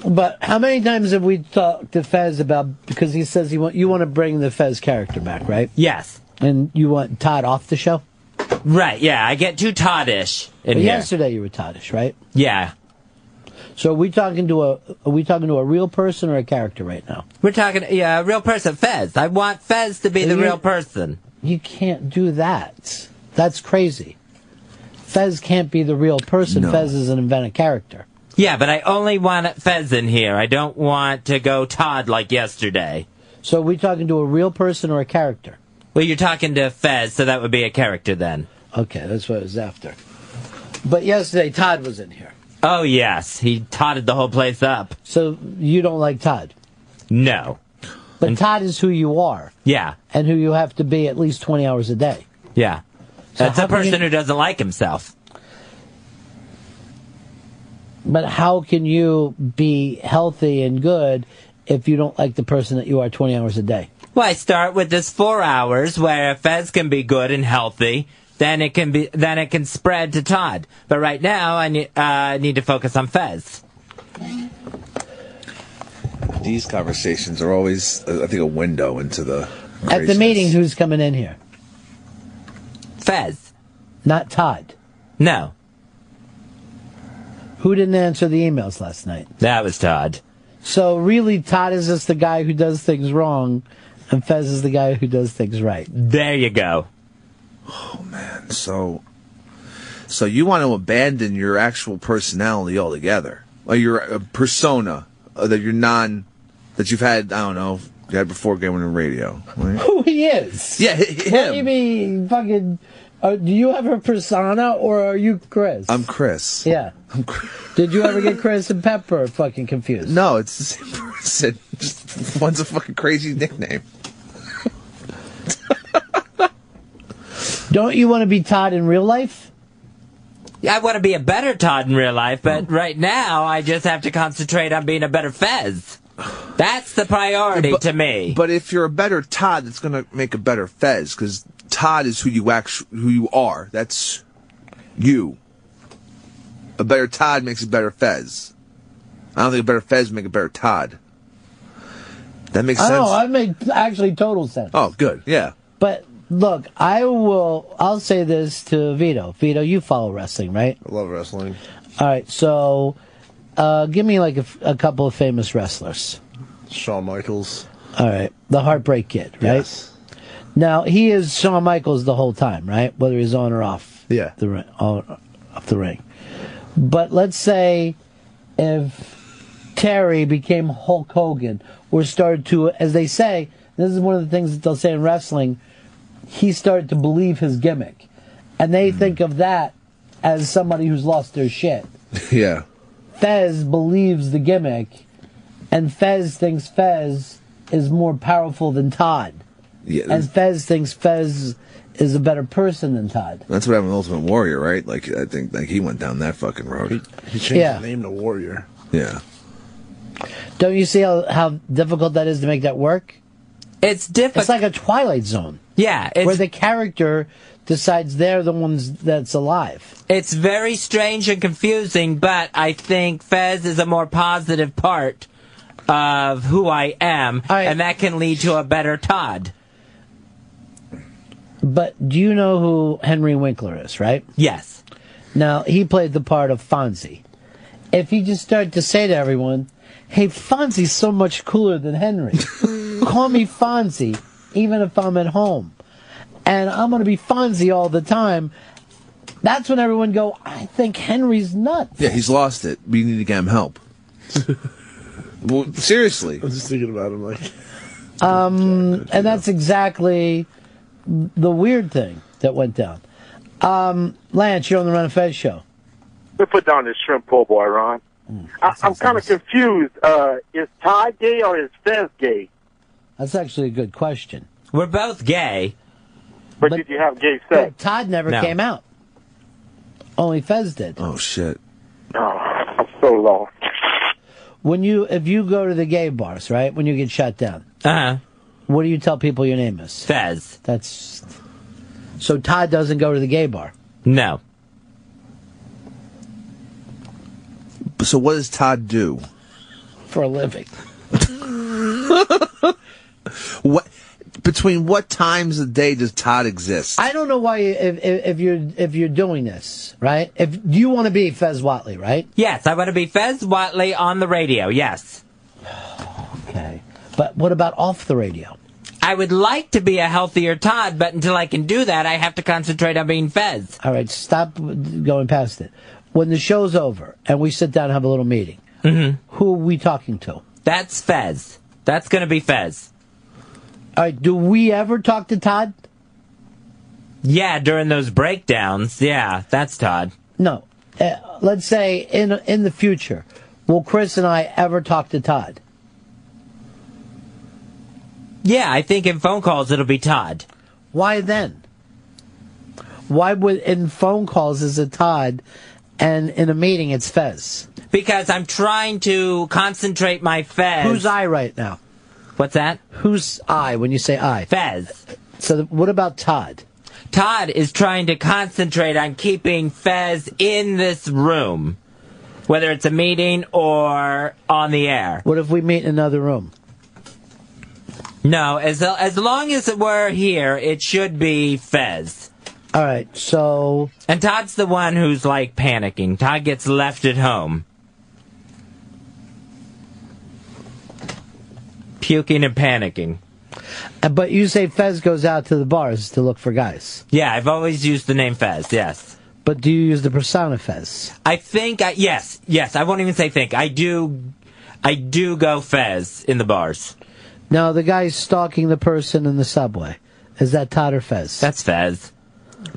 But how many times have we talked to Fez about, because he says you want to bring the Fez character back, right? Yes. And you want Todd off the show? Right, yeah. I get too Toddish in here. Yesterday you were Toddish, right? Yeah. So are we talking to a real person or a character right now? We're talking, a real person, Fez. I want Fez to be the real person. You can't do that. That's crazy. Fez can't be the real person. No. Fez is an invented character. Yeah, but I only want Fez in here. I don't want to go Todd like yesterday. So are we talking to a real person or a character? Well, you're talking to Fez, so that would be a character then. Okay, that's what I was after. But yesterday, Todd was in here. Oh, yes. He Todded the whole place up. So you don't like Todd? No. But Todd is who you are. Yeah. And who you have to be at least 20 hours a day. Yeah. So that's a person who doesn't like himself. But how can you be healthy and good if you don't like the person that you are 20 hours a day? Well, I start with this 4 hours where Fez can be good and healthy. Then it can spread to Todd. But right now, I need to focus on Fez. These conversations are always, I think, a window into the craziness. At the meeting, who's coming in here? Fez. Not Todd. No. Who didn't answer the emails last night? That was Todd. So really, Todd is just the guy who does things wrong, and Fez is the guy who does things right. There you go. Oh, man. So you want to abandon your actual personality altogether? Or your persona that you've had, I don't know, you had before going on radio. Right? Who he is? Yeah, him. What do you mean, fucking... do you have a persona, or are you Chris? I'm Chris. Yeah. I'm Chris. Did you ever get Chris and Pepper fucking confused? No, it's the same person. Just one's a fucking crazy nickname. Don't you want to be Todd in real life? Yeah, I want to be a better Todd in real life, but right now I just have to concentrate on being a better Fez. That's the priority to me. But if you're a better Todd, it's going to make a better Fez, because Todd is who you are. That's you. A better Todd makes a better Fez. I don't think a better Fez make a better Todd. That makes sense? Oh, that makes actually total sense. Oh, good. Yeah. But look, I'll say this to Vito. Vito, you follow wrestling, right? I love wrestling. All right, so give me like a couple of famous wrestlers. Shawn Michaels. All right, the Heartbreak Kid, right? Yes. Now, he is Shawn Michaels the whole time, right? Whether he's on or off off the ring. But let's say if Terry became Hulk Hogan, or started to, as they say, this is one of the things that they'll say in wrestling, he started to believe his gimmick. And they think of that as somebody who's lost their shit. Yeah. Fez believes the gimmick, and Fez thinks Fez is more powerful than Todd. Yeah. And Fez thinks Fez is a better person than Todd. That's what happened with Ultimate Warrior, right? Like, I think he went down that fucking road. He changed his name to Warrior. Yeah. Don't you see how difficult that is to make that work? It's difficult. It's like a Twilight Zone. Yeah. Where the character decides they're the ones that's alive. It's very strange and confusing, but I think Fez is a more positive part of who I am, and that can lead to a better Todd. But do you know who Henry Winkler is, right? Yes. Now, he played the part of Fonzie. If he just started to say to everyone, hey, Fonzie's so much cooler than Henry. Call me Fonzie, even if I'm at home. And I'm going to be Fonzie all the time. That's when everyone go, I think Henry's nuts. Yeah, he's lost it. We need to get him help. Well, seriously. I'm just thinking about him like... and that's exactly the weird thing that went down. Lance, you're on the Ron Fez Show. Let's put down this shrimp po' boy, Ron. I'm kind of confused. Is Todd gay or is Fez gay? That's actually a good question. We're both gay. But did you have gay sex? But Todd never came out. Only Fez did. Oh, shit. Oh, I'm so lost. If you go to the gay bars, right, when you get shut down, what do you tell people your name is? Fez. So Todd doesn't go to the gay bar? No. So what does Todd do? for a living. Between what times of the day does Todd exist? I don't know why if you're doing this, right? If you want to be Fez Whatley, right? Yes, I want to be Fez Whatley on the radio. Yes. Okay, but what about off the radio? I would like to be a healthier Todd, but until I can do that, I have to concentrate on being Fez. All right, stop going past it. When the show's over and we sit down and have a little meeting, who are we talking to? That's Fez. That's going to be Fez. All right, do we ever talk to Todd? Yeah, during those breakdowns. Yeah, that's Todd. No. Let's say in the future, will Chris and I ever talk to Todd? Yeah, I think in phone calls it'll be Todd. Why then? Why would in phone calls is it Todd and in a meeting it's Fez? Because I'm trying to concentrate my Fez. Who's I right now? What's that? Who's I when you say I? Fez. So what about Todd? Todd is trying to concentrate on keeping Fez in this room, whether it's a meeting or on the air. What if we meet in another room? No, as long as we're here, it should be Fez. All right, so... And Todd's the one who's, like, panicking. Todd gets left at home. Puking and panicking. But you say Fez goes out to the bars to look for guys. Yeah, I've always used the name Fez, yes. But do you use the persona Fez? I think, yes, I won't even say think. I do go Fez in the bars. Now, the guy stalking the person in the subway, is that Todd or Fez? That's Fez.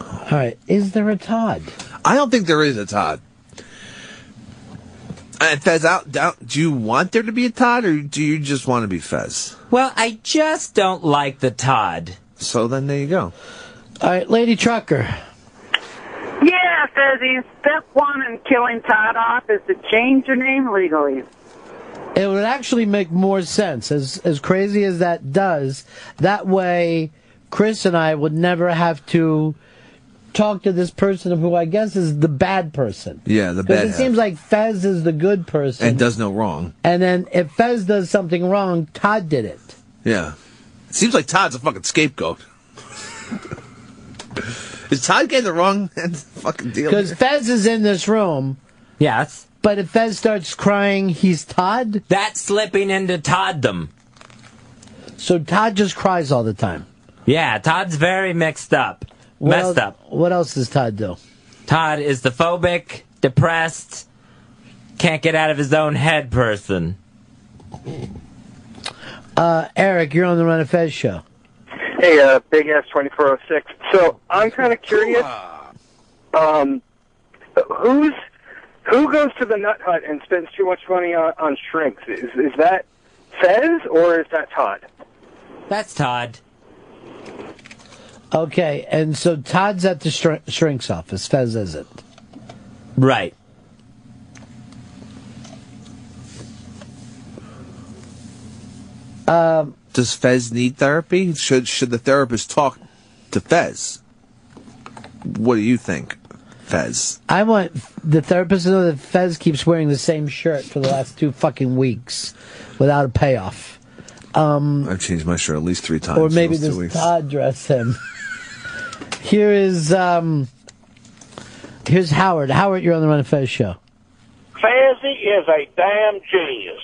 All right, is there a Todd? I don't think there is a Todd. And Fez, do you want there to be a Todd, or do you just want to be Fez? Well, I just don't like the Todd. So then there you go. All right, Lady Trucker. Yeah, Fezzy. Step one in killing Todd off is to change your name legally. It would actually make more sense, as crazy as that does. That way, Chris and I would never have to talk to this person who I guess is the bad person. Yeah, the bad. Because it seems like Fez is the good person. And does no wrong. And then if Fez does something wrong, Todd did it. Yeah. It seems like Todd's a fucking scapegoat. Is Todd getting the wrong end of the fucking deal? Because Fez is in this room. Yes. But if Fez starts crying, he's Todd? That's slipping into Todddom. So Todd just cries all the time? Yeah, Todd's very messed up. What else does Todd do? Todd is the phobic, depressed, can't get out of his own head person. Eric, you're on the Ron Fez Show. Hey, Big Ass 2406. So I'm kind of curious. Who goes to the Nut Hut and spends too much money on shrinks? Is that Fez or is that Todd? That's Todd. Okay, and so Todd's at the shrink's office. Fez isn't. Right. Does Fez need therapy? Should the therapist talk to Fez? What do you think, Fez? I want the therapist to know that Fez keeps wearing the same shirt for the last 2 fucking weeks without a payoff. I've changed my shirt at least 3 times. Or maybe does Todd dress him? Here's Howard. Howard, you're on the Ron Fez Show. Fezzy is a damn genius.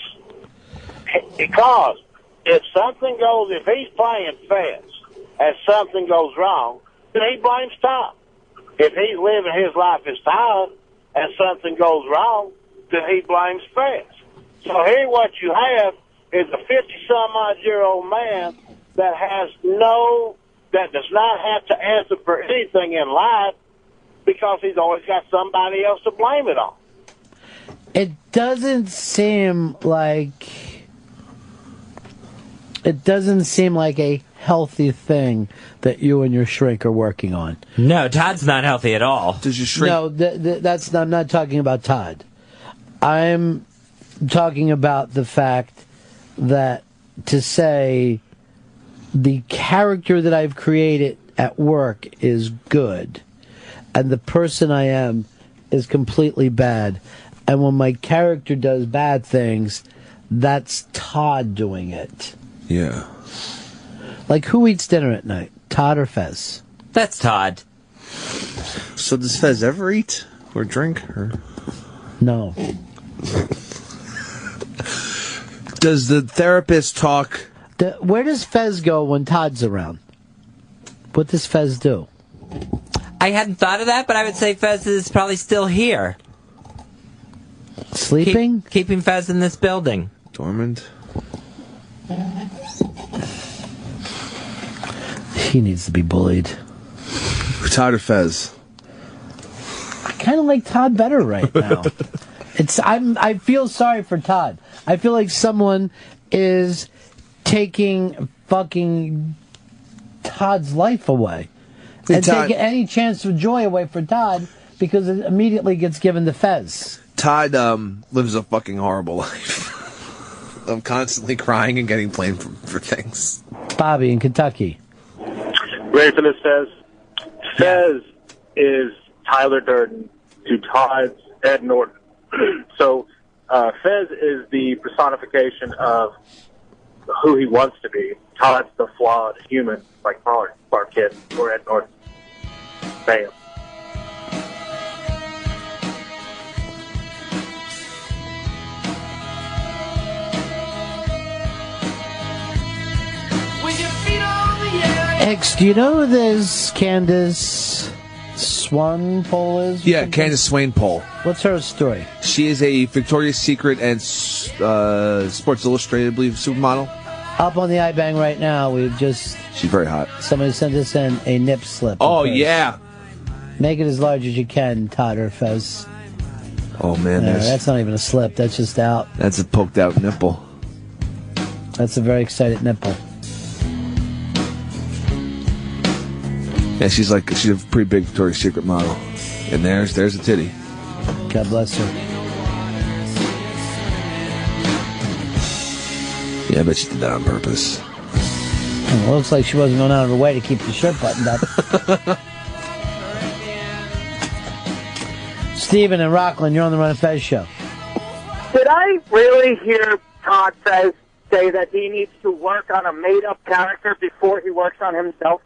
Because if he's playing Fez and something goes wrong, then he blames Todd. If he's living his life as Todd and something goes wrong, then he blames Fez. So here what you have is a 50-some-odd-year-old man that does not have to answer for anything in life because he's always got somebody else to blame it on. It doesn't seem like a healthy thing that you and your shrink are working on. No, Todd's not healthy at all. Does your shrink? No, I'm not talking about Todd. I'm talking about the fact that to say the character that I've created at work is good and the person I am is completely bad. And when my character does bad things, that's Todd doing it. Yeah. Like, who eats dinner at night? Todd or Fez? That's Todd. So does Fez ever eat or drink? Or? No. Does the therapist talk? Where does Fez go when Todd's around? What does Fez do? I hadn't thought of that, but I would say Fez is probably still here. Sleeping? Keeping Fez in this building. Dormant. He needs to be bullied. Todd or Fez? I kind of like Todd better right now. I feel sorry for Todd. I feel like someone is taking fucking Todd's life away. And taking any chance of joy away from Todd because it immediately gets given to Fez. Todd lives a fucking horrible life. I'm constantly crying and getting blamed for things. Bobby in Kentucky. Ready for this, Fez? Fez is Tyler Durden to Todd's Ed Norton. So Fez is the personification of who he wants to be. Todd's the flawed human, like Clark Kent or Ed Norton. Bam. X, do you know who this Candace Swanepoel is? Yeah, Candace Swanepoel. What's her story? She is a Victoria's Secret and Sports Illustrated, I believe, supermodel. Up on the iBang right now, She's very hot. Somebody sent us in a nip slip. Oh, yeah. Make it as large as you can, Todd or Fez. Oh, man. No, that's not even a slip. That's just out. That's a poked out nipple. That's a very excited nipple. Yeah, she's a pretty big Victoria's Secret model. And there's a titty. God bless her. Yeah, I bet she did that on purpose. Well, it looks like she wasn't going out of her way to keep the shirt buttoned up. Steven and Rockland, you're on the Ron Fez Show. Did I really hear Todd say that he needs to work on a made-up character before he works on himself?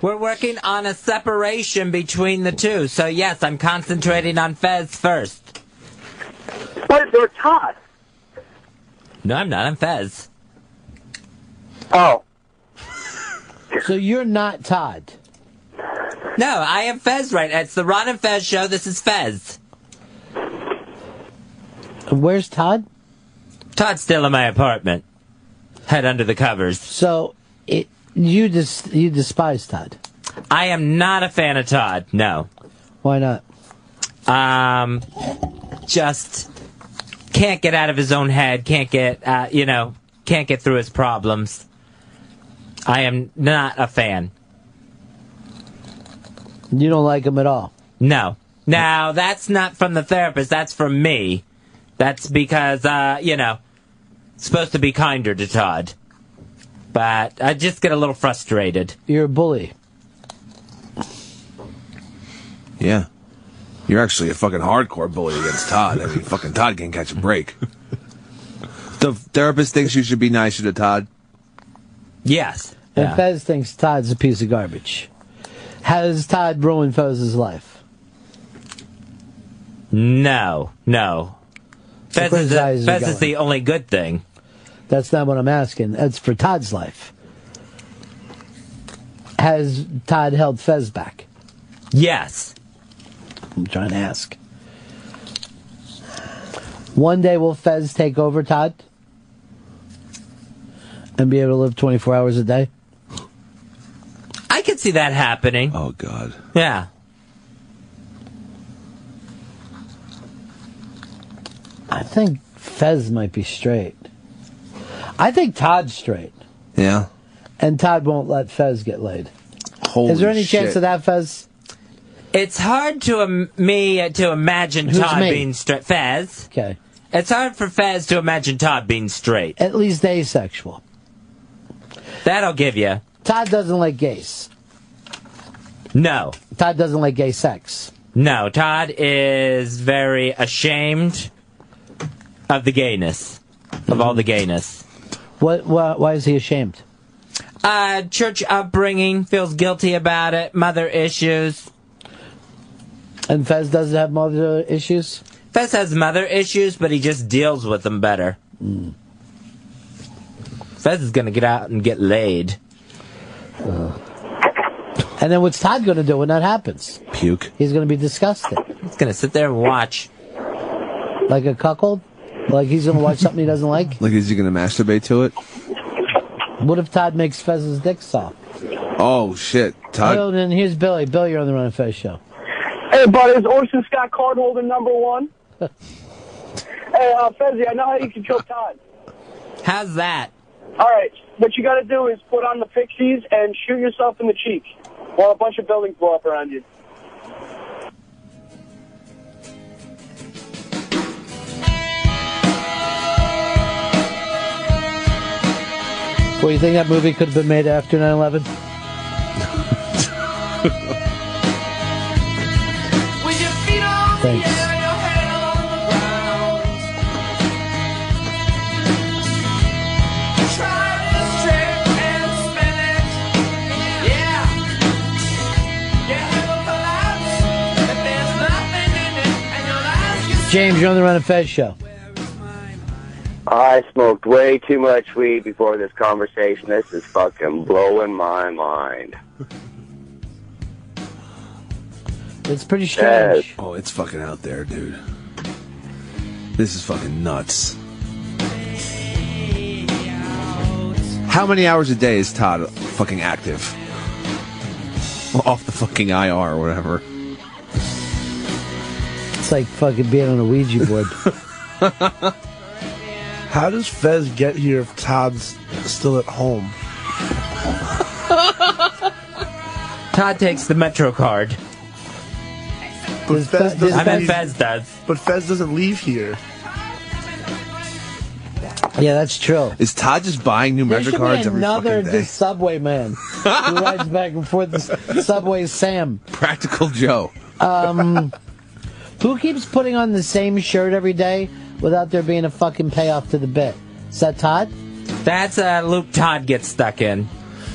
We're working on a separation between the two. So, yes, I'm concentrating on Fez first. But you're Todd. No, I'm not. I'm Fez. Oh. So you're not Todd? No, I am Fez, right? It's the Ron and Fez Show. This is Fez. Where's Todd? Todd's still in my apartment. Head under the covers. So, you despise Todd? I am not a fan of Todd, no. Why not? Just can't get out of his own head, can't get through his problems. I am not a fan. You don't like him at all? No. Now, that's not from the therapist, that's from me. That's because, supposed to be kinder to Todd. But I just get a little frustrated. You're a bully. Yeah. You're actually a fucking hardcore bully against Todd. I mean, fucking Todd can't catch a break. The therapist thinks you should be nicer to Todd? Yes. And Fez thinks Todd's a piece of garbage. Has Todd ruined Fez's life? No. Fez is the only good thing. That's not what I'm asking. That's for Todd's life. Has Todd held Fez back? Yes. I'm trying to ask. One day will Fez take over Todd? And be able to live 24 hours a day? I could see that happening. Oh, God. Yeah. I think Fez might be straight. I think Todd's straight. Yeah? And Todd won't let Fez get laid. Holy Is there any shit. chance of that, Fez? It's hard to imagine Who's Todd me? being straight. Fez. Okay. It's hard for Fez to imagine Todd being straight. At least asexual. That'll give you. Todd doesn't like gays. No. Todd doesn't like gay sex. No, Todd is very ashamed of the gayness. of all the gayness. Why is he ashamed? Church upbringing, feels guilty about it, mother issues. And Fez doesn't have mother issues? Fez has mother issues, but he just deals with them better. Fez is going to get out and get laid. And then what's Todd going to do when that happens? Puke. He's going to be disgusted. He's going to sit there and watch. Like a cuckold? Like he's going to watch something he doesn't like? Like, is he going to masturbate to it? What if Todd makes Fez's dick soft? Oh, shit. Todd? Oh, then here's Billy. Billy, you're on the Ron Fez Show. Hey, buddy, is Orson Scott cardholder number one? Hey, Fezzy, I know how you can kill Todd. How's that? All right, what you got to do is put on the Pixies and shoot yourself in the cheek while a bunch of buildings blow up around you. Well, you think that movie could have been made after 9/11? Thanks. James, you're on the Ron Fez Show. I smoked way too much weed before this conversation. This is fucking blowing my mind. It's pretty strange. Oh, it's fucking out there, dude. This is fucking nuts. How many hours a day is Todd fucking active? Off the fucking IR or whatever. It's like fucking being on a Ouija board. How does Fez get here if Todd's still at home? Todd takes the Metro card. But Fez doesn't leave. Fez does. But Fez doesn't leave here. Yeah, that's true. Is Todd just buying new Metro cards every fucking another day? this Subway man who rides back and forth. The Subway Sam. Practical Joe. Who keeps putting on the same shirt every day without there being a fucking payoff to the bit? Is that Todd? That's a loop Todd gets stuck in.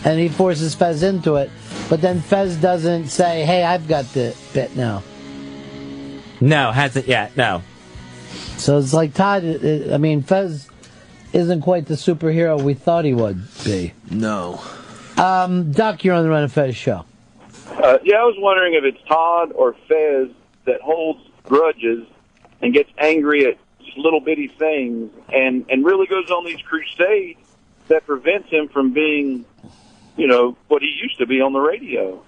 And he forces Fez into it. But then Fez doesn't say, hey, I've got the bit now. No, hasn't yet, no. So it's like Todd, I mean, Fez isn't quite the superhero we thought he would be. No. Doc, you're on the Ron Fez Show. Yeah, I was wondering if it's Todd or Fez that holds grudges and gets angry at just little bitty things and really goes on these crusades that prevents him from being, you know, what he used to be on the radio.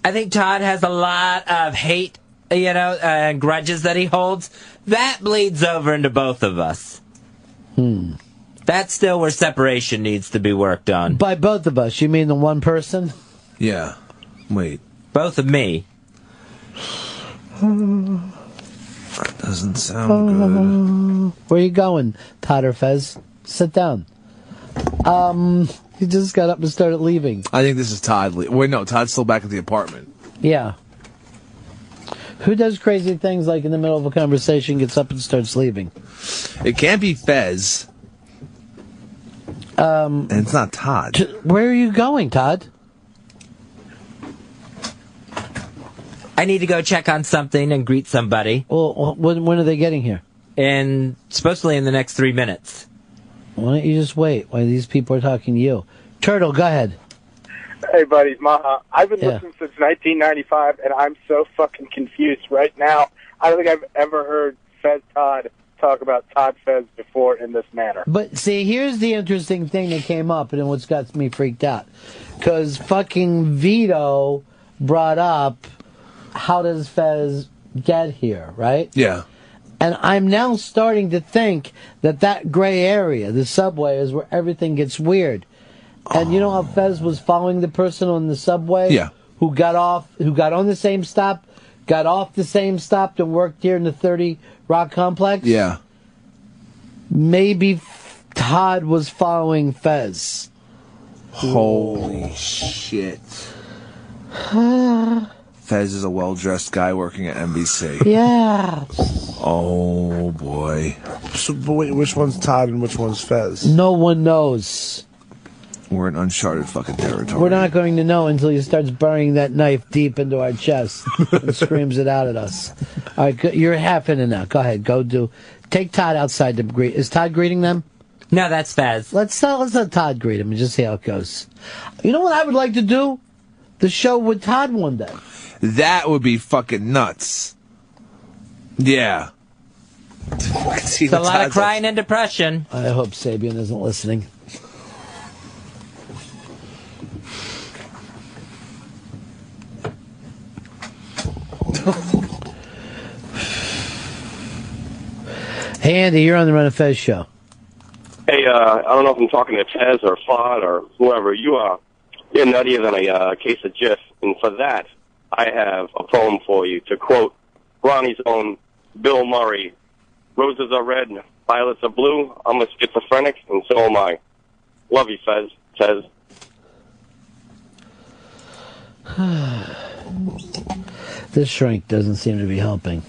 I think Todd has a lot of hate, and grudges that he holds. That bleeds over into both of us. That's still where separation needs to be worked on. By both of us, you mean the one person? Yeah. Wait. Both of me. Doesn't sound good. Where are you going, Todd or Fez? Sit down. He just got up and started leaving. I think this is Todd. Wait, no, Todd's still back at the apartment. Yeah. Who does crazy things like in the middle of a conversation, gets up and starts leaving? It can't be Fez. And it's not Todd. Where are you going, Todd? I need to go check on something and greet somebody. Well, when are they getting here? And supposedly in the next 3 minutes. Why don't you just wait while these people are talking to you? Turtle, go ahead. Hey, buddy, Maha. I've been listening since 1995, and I'm so fucking confused right now. I don't think I've ever heard Fez Todd talk about Todd Fez before in this manner. But see, here's the interesting thing that came up, and what's got me freaked out. Because fucking Vito brought up, how does Fez get here, right? Yeah. And I'm now starting to think that gray area, the subway, is where everything gets weird. And you know how Fez was following the person on the subway? Yeah. Who got on the same stop, got off the same stop, and worked here in the 30 Rock Complex? Yeah. Maybe Todd was following Fez. Holy shit. Fez is a well-dressed guy working at NBC. Yeah. Oh, boy. So, but wait, which one's Todd and which one's Fez? No one knows. We're in uncharted fucking territory. We're not going to know until he starts burying that knife deep into our chest and screams it out at us. All right, you're half in it now. Go ahead. Take Todd outside to greet. Is Todd greeting them? No, that's Fez. Let's let Todd greet him and just see how it goes. You know what I would like to do? The show with Todd one day. That would be fucking nuts. Yeah. It's a lot of crying and depression. I hope Sabian isn't listening. Hey, Andy, you're on the Ron Fez Show. Hey, I don't know if I'm talking to Fez or Todd or whoever. You're nuttier than a case of Jif. And for that, I have a poem for you. To quote Ronnie's own Bill Murray, roses are red, violets are blue. I'm a schizophrenic, and so am I. Love you, Fez. Fez. This shrink doesn't seem to be helping.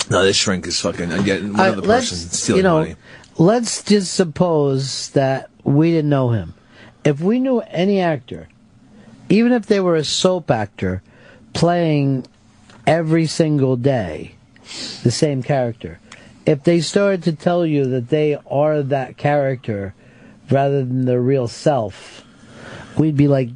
No, this shrink is fucking getting one other person stealing money. Let's just suppose that we didn't know him. If we knew any actor, even if they were a soap actor playing every single day the same character, if they started to tell you that they are that character rather than their real self, we'd be like,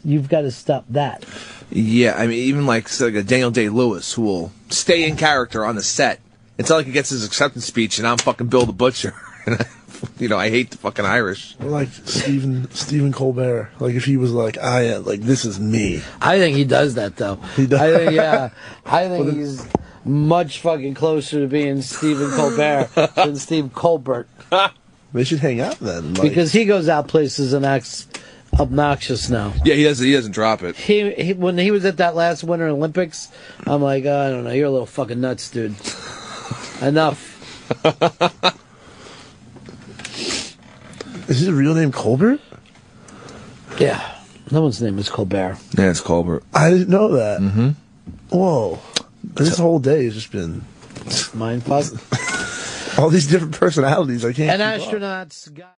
you've got to stop that. Yeah, I mean, even like a Daniel Day-Lewis who will stay in character on the set until like he gets his acceptance speech, and I'm fucking Bill the Butcher. I hate the fucking Irish. Like Stephen Colbert. Like if he was like, this is me. I think he does that though. He does. I think he's much fucking closer to being Stephen Colbert than Steve Colbert. They should hang out then. Because he goes out places and acts obnoxious now. Yeah, he doesn't drop it. He when he was at that last Winter Olympics, I'm like, I don't know, you're a little fucking nuts, dude. Enough. Is his real name Colbert? Yeah. No one's name is Colbert. Yeah, it's Colbert. I didn't know that. Mm-hmm. Whoa. This whole day has just been mindfuck. All these different personalities. I can't. And astronauts got